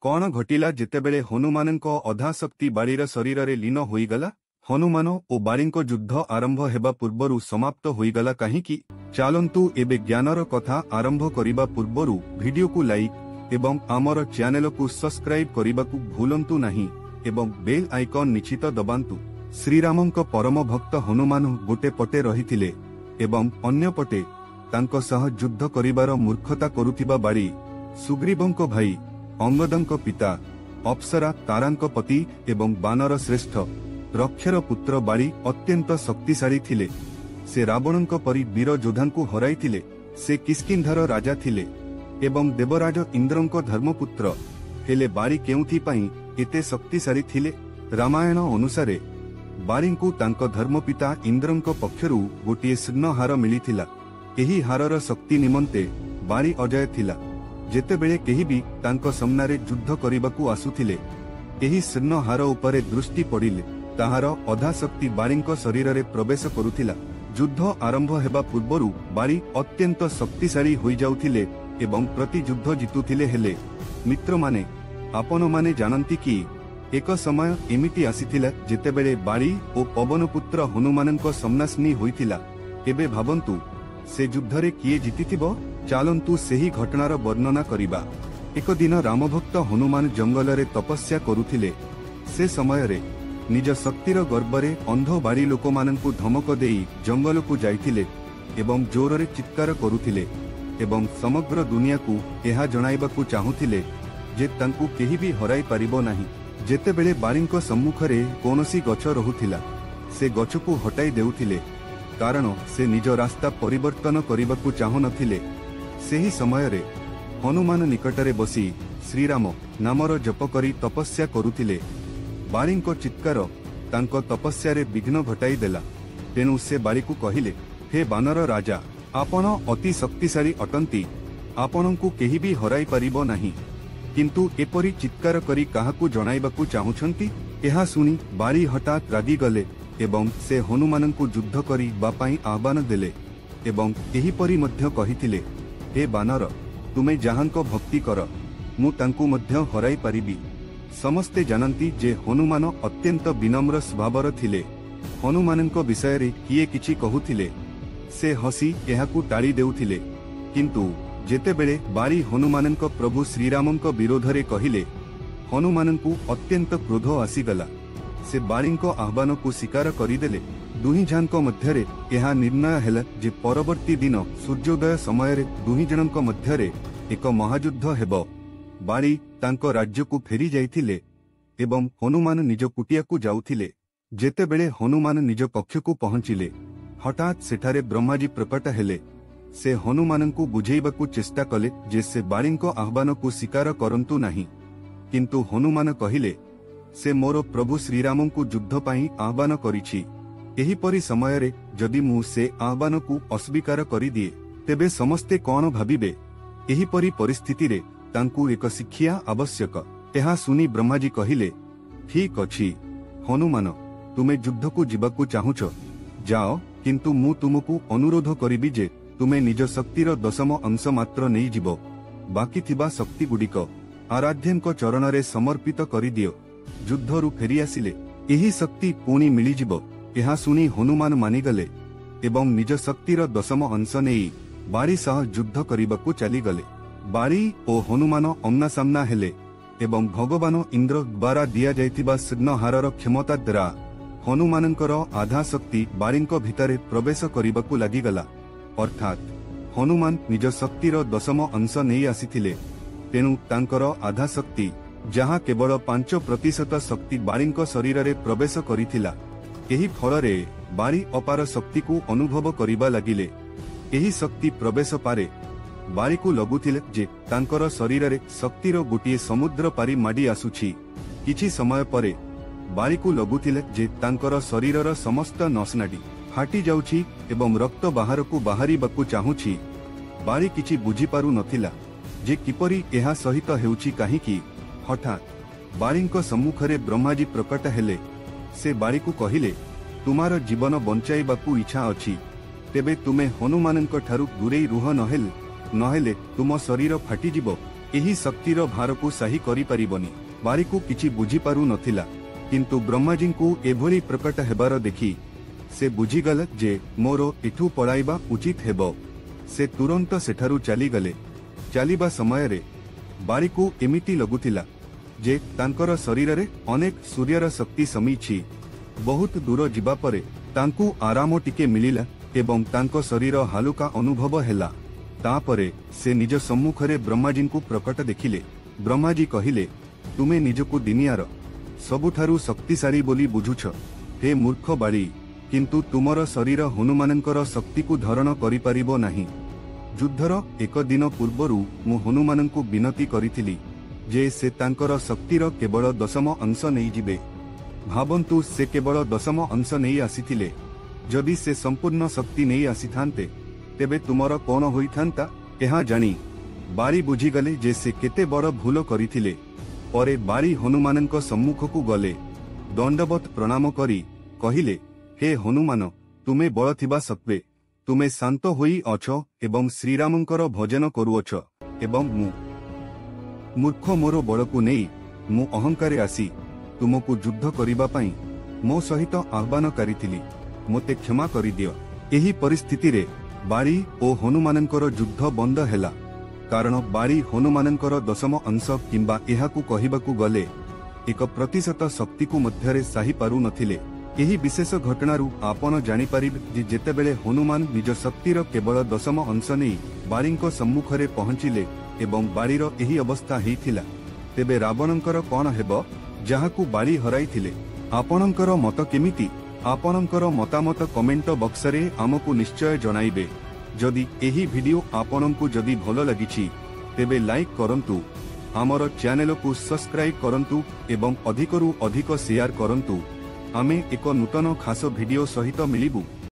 कौन घटिला जेतेबेले हनुमानंको अधा शक्ति बाड़ीर शरीर लीन होईगला। हनुमान ओ बाड़ींको युद्ध आरंभ हेबा पूर्वरु समाप्त होईगला काहींकी। चलंतु एबे ज्ञानर कथा आरंभ करिबा पूर्वरु वीडियो को लाइक एवं आमर चैनल को सब्सक्राइब करिबाकु भूलंतु नहीं एवं बेल आइकन निश्चित दबांतु। श्रीरामंको परम भक्त हनुमान गोटे पटे रहिथिले एवं अन्य पटे तांको सह युद्ध करिबार मूर्खता करुथिबा बाड़ी सुग्रीवंको भाई अंगदंको पिता अप्सरा तारांको पति एवं बानर श्रेष्ठ रक्षर पुत्र बाड़ी अत्यंत शक्तिशाली थिले। से रावणंको परि वीर योद्धांकु हराइथिले। से किष्किंधार राजा थिले एवं देवराज इंद्रंको धर्मपुत्र हेले बाड़ी केउथि पई एते शक्तिशाली थिले। रामायण अनुसारे बाड़ींकु तांको धर्मपिता इंद्रंको पक्षरु गोटिए स्वर्ण हार मिलिथिला। एही हारर शक्ति निमंते बाड़ी अजय थिला। जेतेबेले केही भी तांको सामनारे युद्ध करिबाकु आसुथिले एही स्वर्ण हार उपरे दृष्टि पड़िले ताहार अधा शक्ति बाड़ींको शरीर प्रवेश करुथिला। युद्ध आरंभ हेबा पूर्वरु बाड़ी अत्यंत शक्तिशाली होई जाउथिले एवं प्रति युद्ध जितुथिले। हेले मित्र माने आपण माने जानंती कि एक समय एमिति आसीथिला जेतेबेले बाड़ी ओ पवनपुत्र हनुमानंको सामनासामनी होइथिला। एबे भाबंतु से युद्धरे किए जीतिथिबो। चलंतु सेही घटनार वर्णना करिबा। एक दिन रामभक्त हनुमान जंगल रे तपस्या करुथिले। से समय रे निज शक्तिर गर्वरे अंध बाड़ी लोकमानंकु धमक देई जंगल को जाइथिले एवं जोर चित्कार करुथिले एवं समग्र दुनिया को यह जणाइबाकु चाहुथिले जे तांकु केही भी हराई पारिबो नाही। जेतेबेले बाड़ींको सम्मुखरे कोनोसी गछ रहुथिला से गछकु हटाई देउथिले कारण से निज रास्ता परिवर्तन करिबाकु चाहु नथिले। सेही समय रे हनुमान निकटरे बसी श्रीराम नामर जप करी तपस्या करुथिले। बाड़ींको चित्कार तांको तपस्या रे विघ्न घटाई देला। तेनु से बाड़ी को कहिले, हे बानर राजा आपण अति शक्तिशाली अटंती। आपणंकु केही भी हराई पारिबो नाही, किंतु एपरी चित्कार करी काहाकु जणाइबाकु चाहुछंती। एहा सुनी बाड़ी हठात रागी गले एवं से हनुमानंकु युद्ध करी बापाई आह्वान देले एवं एही परी मध्य कहिथिले, हे बानर तुमे जाहांको भक्ति कर मु तांकु मध्य हराई पारिबी। समस्ते जानती जे हनुमान अत्यंत विनम्र स्वभावर थिले। हनुमानंको विषय रे किए किछि कहुथिले से हसी एहाकु टाळी देउथिले, किंतु जेतेबेले बाड़ी हनुमानंको प्रभु श्रीरामंको विरोधरे कहिले हनुमानंकु अत्यंत क्रोध आसीगला। से बाड़ींको आह्वान को स्वीकार करिदेले। दुही जानको मध्यरे यह निर्णय हेला जे परवर्ती दिन सूर्योदय समय रे दुही जनको मध्यरे एक महायुद्ध हेबो। बाड़ी तांको राज्य को फेरी जाइथिले एवं हनुमान निज कुटिया को जाउथिले। जेतेबेले हनुमान निज कक्ष को पहुंचिले हठात सेठारे ब्रह्माजी प्रकट हेले। से हनुमानंकु बुझेइबाकु चेष्टा कले जे से बाड़ींको आह्वान को स्वीकार करंतु नाही, किंतु हनुमान कहिले से मोर प्रभु श्रीरामंकु युद्ध पाई आह्वान करिछि। एही परी समय रे जदि मु से आह्वान को अस्वीकार करि दिए तेबे समस्ते कौन भाबिबे। एही परी परिस्थिति रे तांकु एक शिक्षा आवश्यक। एहा सुनी ब्रह्माजी कहिले, ठीक अछि हनुमान तुमे युद्ध को जिबाकु चाहुछ जाओ, किंतु मु तुमकु अनुरोध करिबी जे तुमे निज शक्तिर दशम अंश मात्र नै जिवो। बाकी थिबा शक्ति गुडिक आराध्यंको चरण रे समर्पित करि दियो। युद्धरु फेरी आसिले एही शक्ति पुणी मिली जिवो। एहा सुनी हनुमान मानिगले एवं निज शक्तिर दशम अंश नेई बाड़ी सह युद्ध करिबाकु चलीगले। बाड़ी ओ हनुमान आमना सामना हेले एवं भगवान इंद्र द्वारा दिया जाइतिबा स्वर्ण हारर क्षमता द्वारा हनुमानंकर आधा शक्ति बाड़ींको भितरे प्रवेश करिबाकु लागिगला। अर्थात हनुमान निज शक्तिर दशम अंश नेई आसिथिले। तेनु तांकर आधा शक्ति जहाँ केवल 5% शक्ति बाड़ींको शरीर रे प्रवेश करिथिला। एही फलरे बाड़ी अपार शक्ति को अनुभव करिबा लागिले। एही शक्ति प्रवेश पारे बाड़ी को लगुथिले जे तांकर शरीर रे शक्तिर गोटिए समुद्र पारी माडी आसुछि। किछि समय परे बाड़ी को लगुथिले जे तांकर शरीरर समस्त नसनाडी फाटी जाउछि एवं रक्त बाहर को बाहरिबाकु चाहुछि। बाड़ी किछि बुझी पारु नथिला जे किपरि एहा सहित हेउछि काहीकि। हठात बाड़ींको सम्मुखरे ब्रह्माजी प्रकट हेले। से बाड़ी को कहिले, तुमार जीवन बंचाइबाकु इच्छा अछि तेबे तुमे हनुमानंको ठारु दूरेई रुह नहेले तुम शरीर फाटी जिवो। एही शक्तिर भार को सही करि परिबनी। बारी को किछि बुझी पारु नथिला, किंतु ब्रह्माजी को एभली प्रकट हेबार देखि से बुझीगल जे मोर एठू पळाइबा उचित हेबो। से तुरंत सेठारु चली गले। चलिबा समय रे बारी को एमिति लगुथिला जे तांकर शरीर रे अनेक सूर्यर शक्ति समीछि। बहुत दूर जिबा परे तांकु आराम टिके मिलिला एवं तांको शरीर हालुका अनुभव हेला। तापरे से निज सम्मुखरे ब्रह्माजी को प्रकट देखिले। ब्रह्माजी कहिले, तुमे निजकु दुनियार सबुठारु शक्तिशाली बोली बुझुछ। हे मूर्ख बाड़ी, किंतु तुमर शरीर हनुमानंकर शक्ति को धारण करि परिबो नाही। युद्धर एक दिन पूर्वरु मु हनुमानंकु विनती करिथिली जे से तांकर शक्तिर केवल 10 अंश नहीं जिबे। भाबंतु से केवल 10 अंश नहीं आसीथिले। जदि से संपूर्ण शक्ति नहीं आसीथांते तेबे तुमर कौन होइथांता एहा जानी बारी बुझीगले जे से केते बड़ भूल करिथिले। परे बारी हनुमानंक सम्मुख को गले। दंडवत प्रणाम करी कहिले, हे हनुमान, तुमे बळ थिबा सत्वे तुमे शांत होई अछ एवं श्रीरामंकर भजन करुअछ एवं मूर्ख मोर बळकु नेई मु अहंकारे आसी तुमको युद्ध करिबा पई मो सहित आह्वान करिथिली। मोते क्षमा करि दियो। एही परिस्थिति रे बारी ओ हनुमानंकर युद्ध बंद हेला, कारण बारी हनुमानंकर 10 अंश किंबा एहाकु कहिबाकु गले 1% शक्ति को मध्यरे साही पारु नथिले। एही विशेष घटनारू आपण जानि पारिबे जे जेतेबेले हनुमान निज शक्तिर केवल 10 अंश नै बारींको सम्मुखरे पहुंचिले एवं बारीर एही अवस्था हेइथिला, तेबे रावणंकर कोन हेबो जाहाकु बारी हराइथिले। आपणंकर मत केमिति? आपणंकर मतामत कमेंट बॉक्स रे आमको निश्चय जणाइबे। जदि एही वीडियो आपणंकु जदि भलो लागिछि तेबे लाइक करंतु, आमर चैनल को सब्सक्राइब करंतु एवं अधिकरु अधिक शेयर करंतु। आमे एक नूतन खास वीडियो सहित मिलिबु।